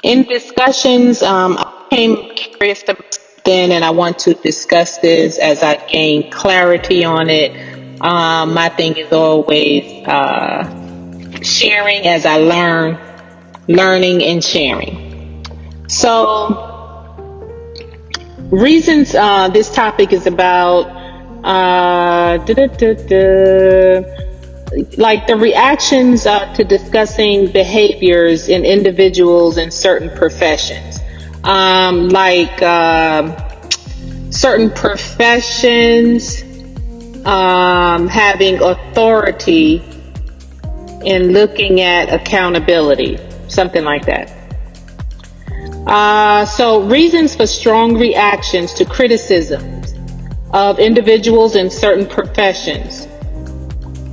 In discussions, I became curious about something and I want to discuss this as I gain clarity on it. My thing is always sharing as I learn, learning and sharing. So, reasons this topic is about like the reactions to discussing behaviors in individuals in certain professions. Certain professions having authority in looking at accountability, something like that. So reasons for strong reactions to criticisms of individuals in certain professions.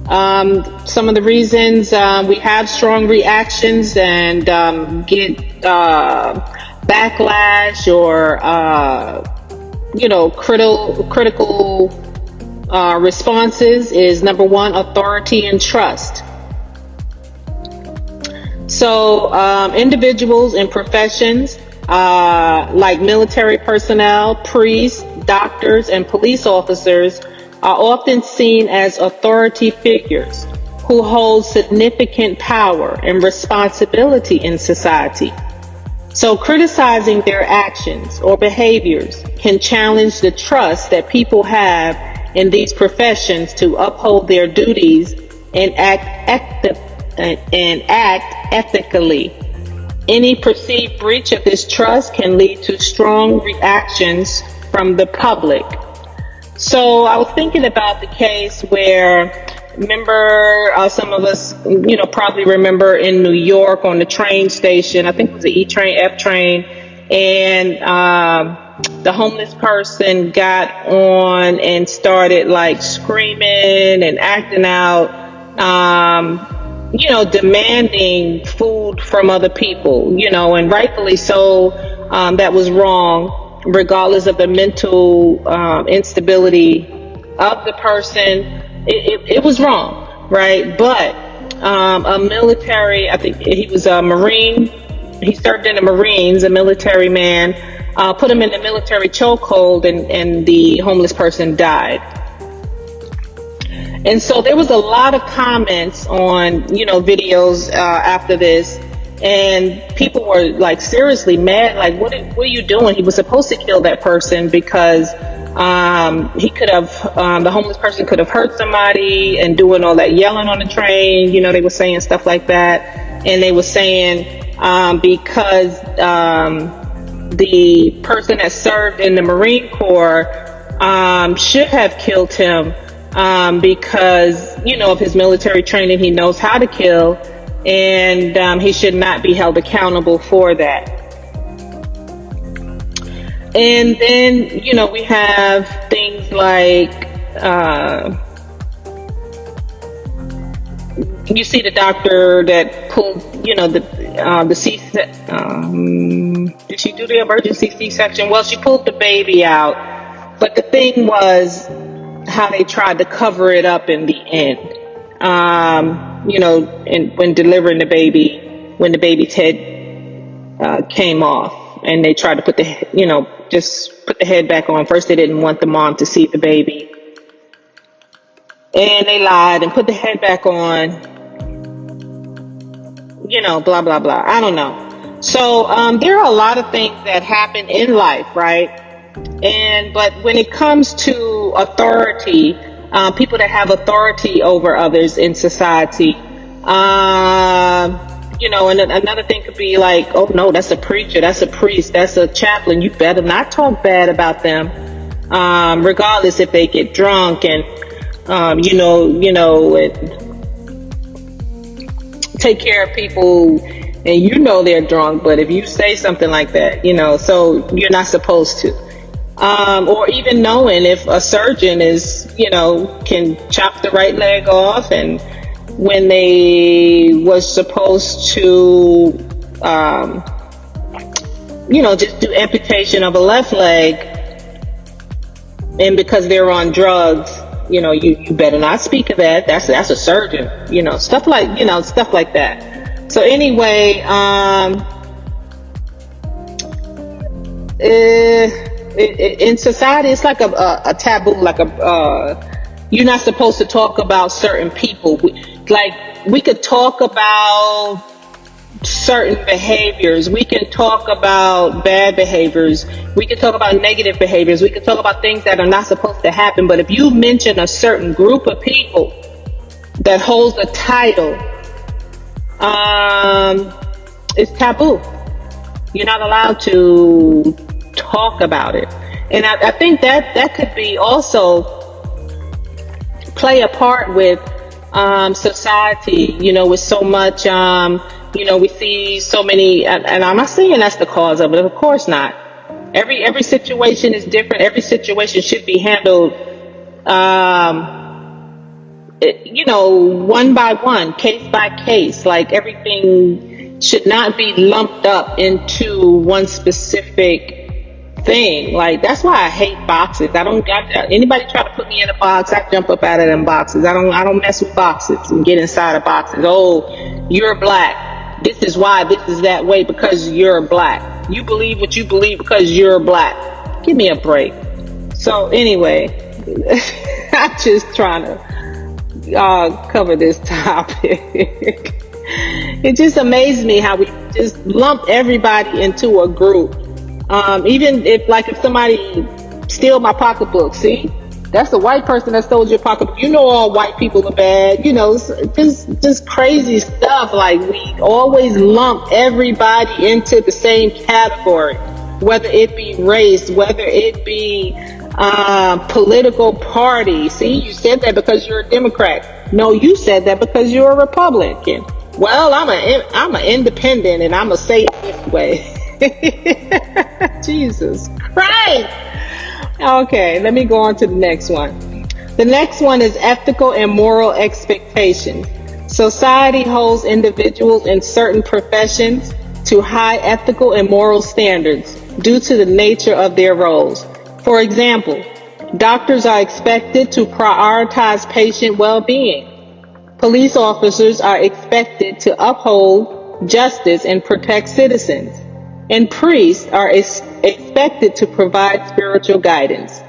Some of the reasons we have strong reactions and get backlash or critical responses is number one, authority and trust. So individuals in professions like military personnel, priests, doctors, and police officers are often seen as authority figures who hold significant power and responsibility in society. So criticizing their actions or behaviors can challenge the trust that people have in these professions to uphold their duties and act ethically. Any perceived breach of this trust can lead to strong reactions from the public. So I was thinking about the case where, remember, some of us, probably remember in New York on the train station, I think it was the E train, F train, and the homeless person got on and started like screaming and acting out, demanding food from other people, and rightfully so. That was wrong, regardless of the mental instability of the person. It was wrong, right? But a military, I think he was a Marine, he served in the Marines, a military man, put him in the military chokehold, and the homeless person died. And so there was a lot of comments on, videos after this. And people were like seriously mad, like, what are you doing? He was supposed to kill that person because he could have, the homeless person could have hurt somebody and doing all that yelling on the train. They were saying stuff like that. And they were saying because the person that served in the Marine Corps should have killed him because, of his military training, he knows how to kill. And he should not be held accountable for that. And then, we have things like, you see the doctor that pulled, the C, did she do the emergency C-section? Well, she pulled the baby out. But the thing was how they tried to cover it up in the end. When delivering the baby, when the baby's head came off, and they tried to put just put the head back on. First, they didn't want the mom to see the baby, and they lied and put the head back on. Blah blah blah. I don't know. So there are a lot of things that happen in life, right? But when it comes to authority, people that have authority over others in society, and another thing could be like, oh no, that's a preacher, that's a priest, that's a chaplain. You better not talk bad about them, regardless if they get drunk and, and take care of people and they're drunk. But if you say something like that, so you're not supposed to. Or even knowing if a surgeon is, can chop the right leg off, and when they was supposed to, just do amputation of a left leg, and because they're on drugs, you better not speak of that. That's a surgeon, stuff like that. So anyway, In society, it's like a taboo, like you're not supposed to talk about certain people. Like, we could talk about certain behaviors. We can talk about bad behaviors. We can talk about negative behaviors. We can talk about things that are not supposed to happen. But if you mention a certain group of people that holds a title, it's taboo. You're not allowed to talk about it. And I think that could be also play a part with society, with so much, we see so many, and I'm not saying that's the cause of it, of course not. Every situation is different. Every situation should be handled, one by one, case by case. Like, everything should not be lumped up into one specific thing. Like, that's why I hate boxes. Anybody try to put me in a box, I jump up out of them boxes. I don't mess with boxes and get inside of boxes. Oh, you're black. This is why this is that way, because you're black. You believe what you believe because you're black. Give me a break. So anyway, I'm just trying to cover this topic. It just amazed me how we just lump everybody into a group. Even if somebody steal my pocketbook, see, that's the white person that stole your pocketbook. All white people are bad. Just crazy stuff. Like, we always lump everybody into the same category, whether it be race, whether it be political party. See, you said that because you're a Democrat. No, you said that because you're a Republican. Well, I'm an independent, and I'm gonna say it this way. Jesus Christ. Okay, let me go on to the next one. The next one is ethical and moral expectations. Society holds individuals in certain professions to high ethical and moral standards due to the nature of their roles. For example, doctors are expected to prioritize patient well-being. Police officers are expected to uphold justice and protect citizens. And priests are expected to provide spiritual guidance.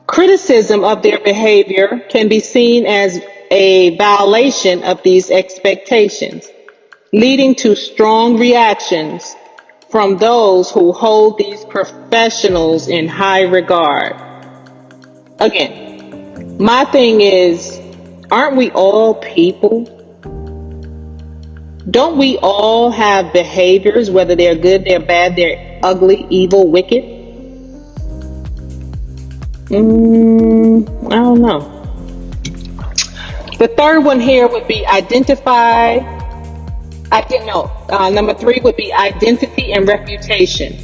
Criticism of their behavior can be seen as a violation of these expectations, leading to strong reactions from those who hold these professionals in high regard. Again, my thing is, aren't we all people? Don't we all have behaviors, whether they're good, they're bad, they're ugly, evil, wicked? I don't know. The third one here would be number 3 would be identity and reputation.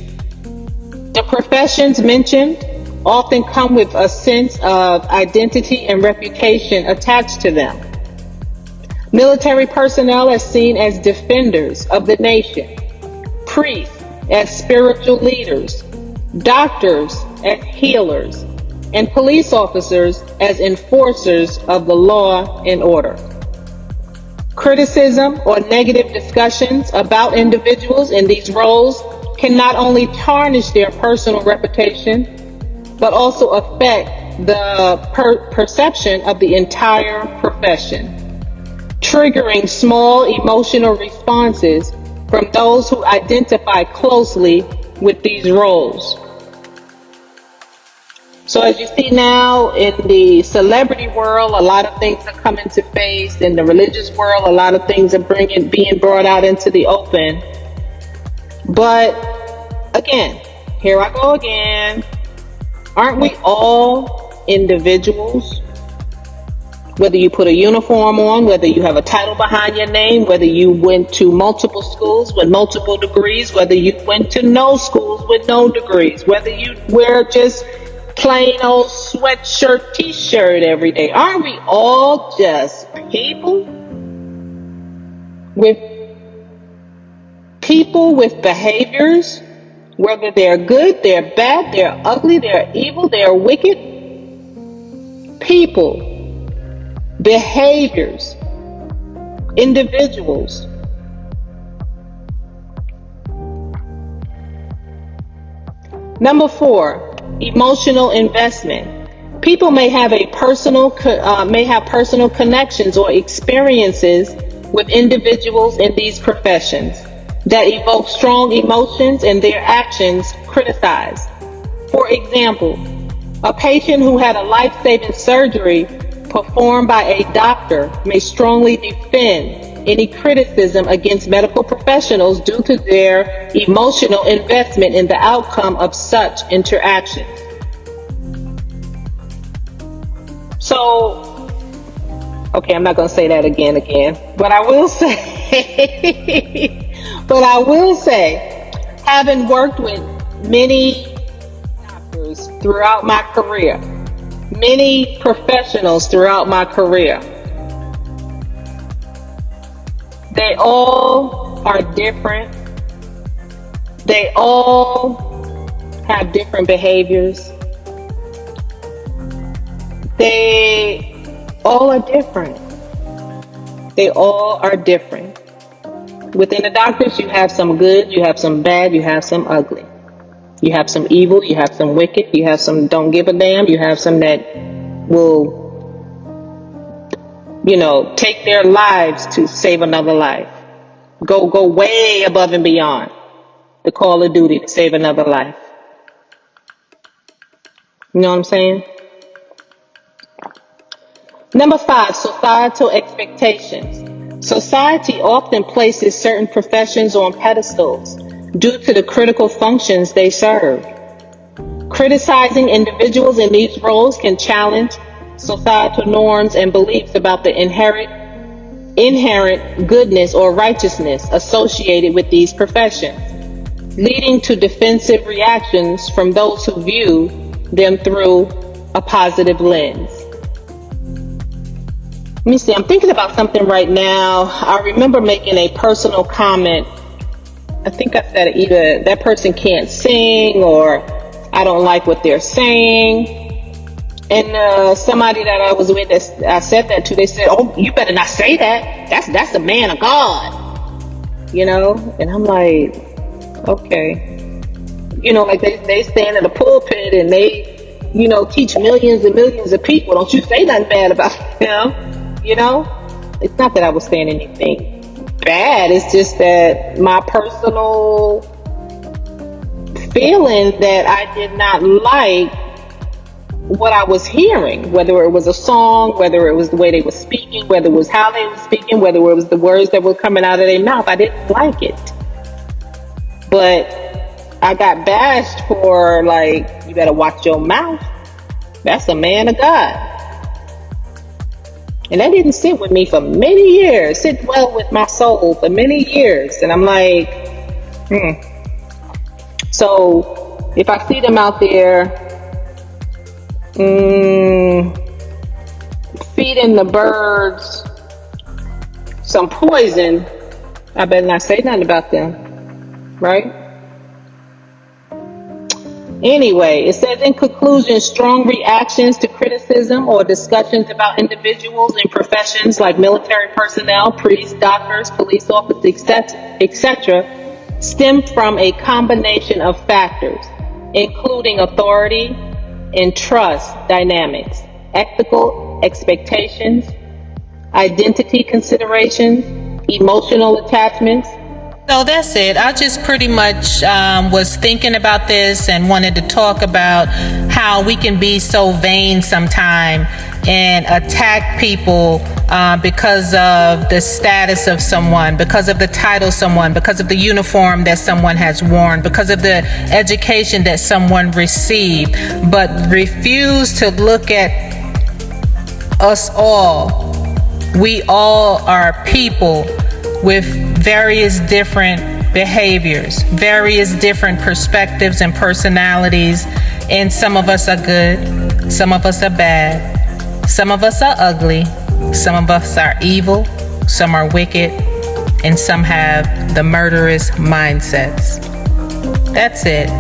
The professions mentioned often come with a sense of identity and reputation attached to them. Military personnel are seen as defenders of the nation, priests as spiritual leaders, doctors as healers, and police officers as enforcers of the law and order. Criticism or negative discussions about individuals in these roles can not only tarnish their personal reputation, but also affect the perception of the entire profession, triggering small emotional responses from those who identify closely with these roles. So as you see now, in the celebrity world, a lot of things are coming to face. In the religious world, a lot of things are being brought out into the open. But again, here I go again. Aren't we all individuals? Whether you put a uniform on, whether you have a title behind your name, whether you went to multiple schools with multiple degrees, whether you went to no schools with no degrees, whether you wear just plain old sweatshirt, t-shirt every day. Aren't we all just people with behaviors, whether they're good, they're bad, they're ugly, they're evil, they're wicked? People, behaviors, individuals. Number 4, emotional investment. People may have personal connections or experiences with individuals in these professions that evoke strong emotions, and their actions criticized. For example, a patient who had a life-saving surgery performed by a doctor may strongly defend any criticism against medical professionals due to their emotional investment in the outcome of such interactions. So, okay, I'm not going to say that again, but I will say, having worked with many doctors throughout my career, many professionals throughout my career, they all are different. They all have different behaviors. They all are different. They all are different. Within the doctors, you have some good, you have some bad, you have some ugly. You have some evil, you have some wicked, you have some don't give a damn, you have some that will, take their lives to save another life. Go way above and beyond the call of duty to save another life. You know what I'm saying? Number 5, societal expectations. Society often places certain professions on pedestals due to the critical functions they serve. Criticizing individuals in these roles can challenge societal norms and beliefs about the inherent goodness or righteousness associated with these professions, leading to defensive reactions from those who view them through a positive lens. Let me see, I'm thinking about something right now. I remember making a personal comment. I think I said either that person can't sing or I don't like what they're saying. And somebody that I was with, I said that to, they said, "Oh, you better not say that. That's a man of God." And I'm like, okay. Like they stand in the pulpit and they, teach millions and millions of people. Don't you say nothing bad about them. It's not that I was saying anything bad. It's just that my personal feeling that I did not like what I was hearing, whether it was a song, whether it was the way they were speaking, whether it was how they were speaking, whether it was the words that were coming out of their mouth. I didn't like it. But I got bashed for, you better watch your mouth. That's a man of God. And that didn't sit with me for many years, sit well with my soul for many years. And I'm like, So if I see them out there feeding the birds some poison, I better not say nothing about them, right? Anyway, it says in conclusion, strong reactions to criticism or discussions about individuals in professions like military personnel, priests, doctors, police officers, etc., stem from a combination of factors, including authority and trust dynamics, ethical expectations, identity considerations, emotional attachments. So that's it. I just pretty much was thinking about this and wanted to talk about how we can be so vain sometime and attack people because of the status of someone, because of the title of someone, because of the uniform that someone has worn, because of the education that someone received, but refuse to look at us all. We all are people with various different behaviors, various different perspectives and personalities, and some of us are good, some of us are bad, some of us are ugly, some of us are evil, some are wicked, and some have the murderous mindsets. That's it.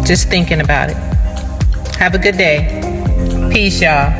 Just thinking about it. Have a good day. Peace, y'all.